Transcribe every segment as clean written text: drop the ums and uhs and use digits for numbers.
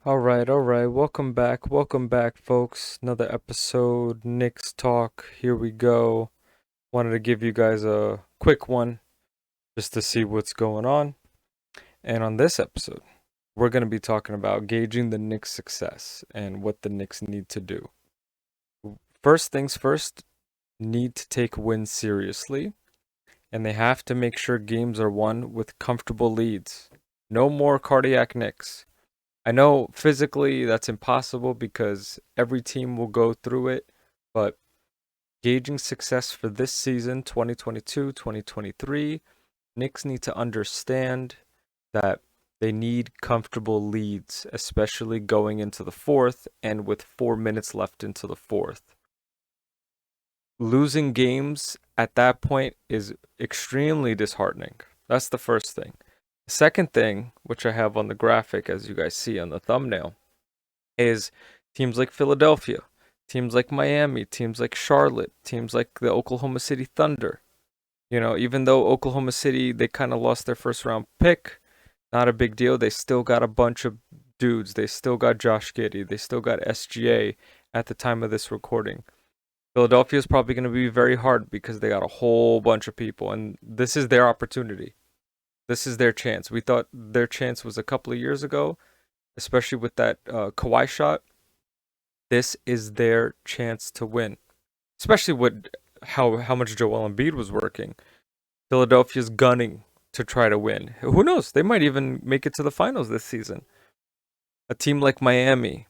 All right. Welcome back, folks. Another episode, Knicks Talk. Here we go. Wanted to give you guys a quick one just to see what's going on. And on this episode, we're going to be talking about gauging the Knicks' success and what the Knicks need to do. First things first, need to take wins seriously, and they have to make sure games are won with comfortable leads. No more cardiac Knicks. I know physically that's impossible because every team will go through it, but gauging success for this season, 2022, 2023, Knicks need to understand that they need comfortable leads, especially going into the fourth and with 4 minutes left into the fourth. Losing games at that point is extremely disheartening. That's the first thing. The second thing, which I have on the graphic as you guys see on the thumbnail, is teams like Philadelphia, teams like Miami, teams like Charlotte, teams like the Oklahoma City Thunder. You know, even though Oklahoma City, they kind of lost their first round pick, not a big deal. They still got a bunch of dudes. They still got Josh Giddey. They still got SGA at the time of this recording. Philadelphia is probably going to be very hard because they got a whole bunch of people, and this is their opportunity. This is their chance. We thought their chance was a couple of years ago, especially with that Kawhi shot. This is their chance to win, especially with how much Joel Embiid was working. Philadelphia's gunning to try to win. Who knows? They might even make it to the finals this season. A team like Miami,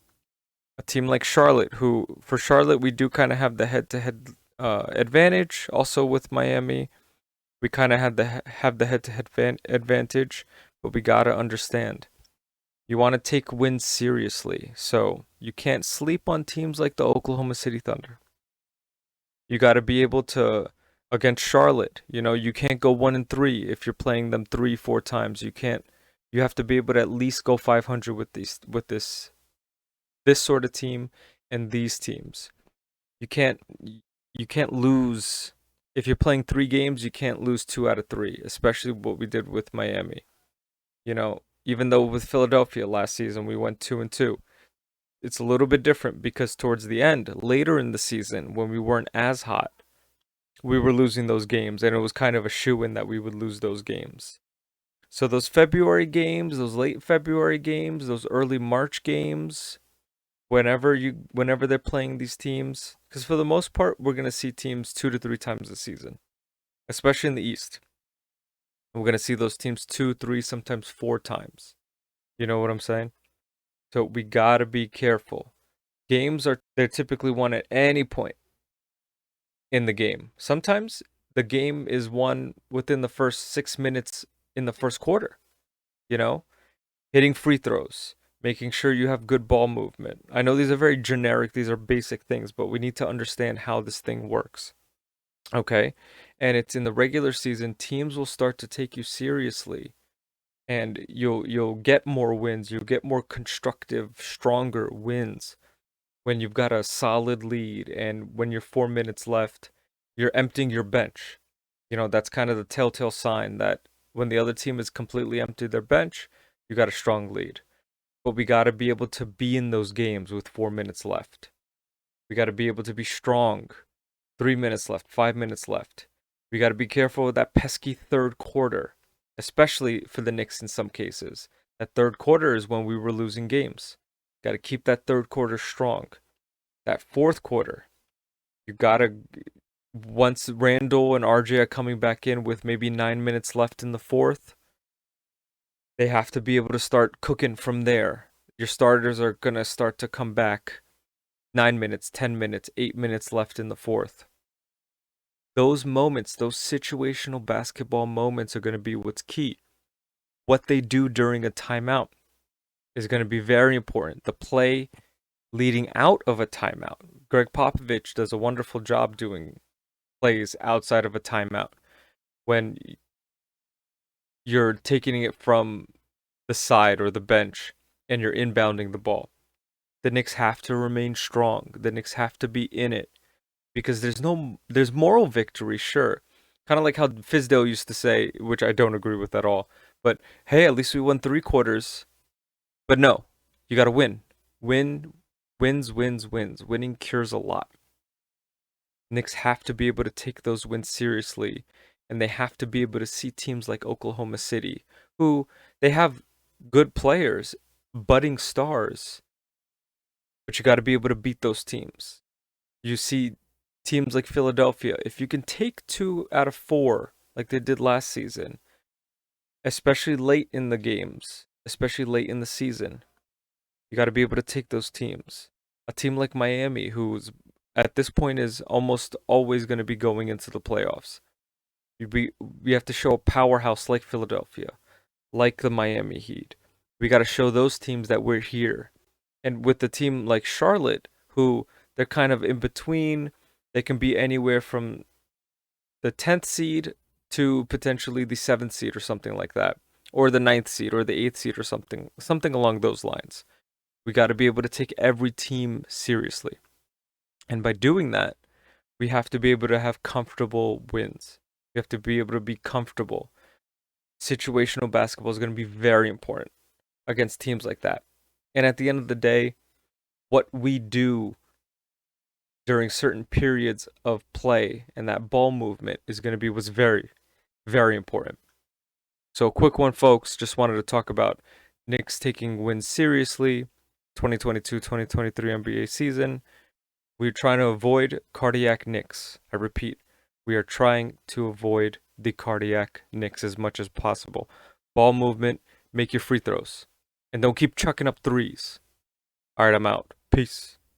a team like Charlotte, who for Charlotte we do kind of have the head-to-head advantage. Also with Miami, we kind of have the head-to-head advantage, but we gotta understand. You want to take wins seriously, so you can't sleep on teams like the Oklahoma City Thunder. You got to be able to against Charlotte. You know, you can't go 1-3 if you're playing them 3, 4 times. You can't. You have to be able to at least go 500 with this sort of team and these teams. You can't you can't lose if you're playing 3 games. You can't lose 2 out of 3, especially what we did with Miami. You know, even though with Philadelphia last season we went 2-2. It's a little bit different because towards the end, later in the season, when we weren't as hot, we were losing those games, and it was kind of a shoo-in that we would lose those games. So those February games, those late February games, those early March games, whenever they're playing these teams, because for the most part, we're gonna see teams 2 to 3 times a season, especially in the East. We're gonna see those teams 2, 3, sometimes 4 times. You know what I'm saying? So we gotta be careful. Games are they're typically won at any point in the game. Sometimes the game is won within the first 6 minutes in the first quarter, you know, hitting free throws, making sure you have good ball movement. I know these are very generic, these are basic things, but we need to understand how this thing works. Okay? And it's in the regular season, teams will start to take you seriously and you'll get more wins, you'll get more constructive, stronger wins when you've got a solid lead and when you're 4 minutes left, you're emptying your bench. You know, that's kind of the telltale sign that when the other team has completely emptied their bench, you got a strong lead. But we got to be able to be in those games with 4 minutes left. We got to be able to be strong. 3 minutes left, 5 minutes left. We got to be careful with that pesky third quarter, especially for the Knicks in some cases. That third quarter is when we were losing games. Got to keep that third quarter strong. That fourth quarter, you gotta once Randall and RJ are coming back in with maybe 9 minutes left in the fourth, they have to be able to start cooking from there. Your starters are gonna start to come back 9 minutes, 10 minutes, 8 minutes left in the fourth. Those moments, those situational basketball moments are gonna be what's key. What they do during a timeout is gonna be very important. The play leading out of a timeout. Greg Popovich does a wonderful job doing plays outside of a timeout when you're taking it from the side or the bench and you're inbounding the ball. The Knicks have to remain strong. The Knicks have to be in it because there's moral victory, sure. Kind of like how Fizdale used to say, which I don't agree with at all. But hey, at least we won 3 quarters. But no, You got to win. Win, wins. Winning cures a lot. Knicks have to be able to take those wins seriously, and they have to be able to see teams like Oklahoma City, who they have good players, budding stars, but you got to be able to beat those teams. You see teams like Philadelphia, if you can take 2 out of 4 like they did last season, especially late in the games, especially late in the season, you got to be able to take those teams. A team like Miami, who's at this point is almost always going to be going into the playoffs. We have to show a powerhouse like Philadelphia, like the Miami Heat. We got to show those teams that we're here. And with the team like Charlotte, who they're kind of in between, they can be anywhere from the 10th seed to potentially the 7th seed or something like that, or the ninth seed or the 8th seed or something along those lines. We got to be able to take every team seriously. And by doing that, we have to be able to have comfortable wins. We have to be able to be comfortable. Situational basketball is going to be very important against teams like that. And at the end of the day, what we do during certain periods of play and that ball movement is going to be what's very, very important. So, a quick one, folks. Just wanted to talk about Knicks taking wins seriously. 2022-2023 NBA season. We're trying to avoid cardiac Knicks. I repeat, we are trying to avoid the cardiac Knicks as much as possible. Ball movement, make your free throws. And don't keep chucking up threes. All right, I'm out. Peace.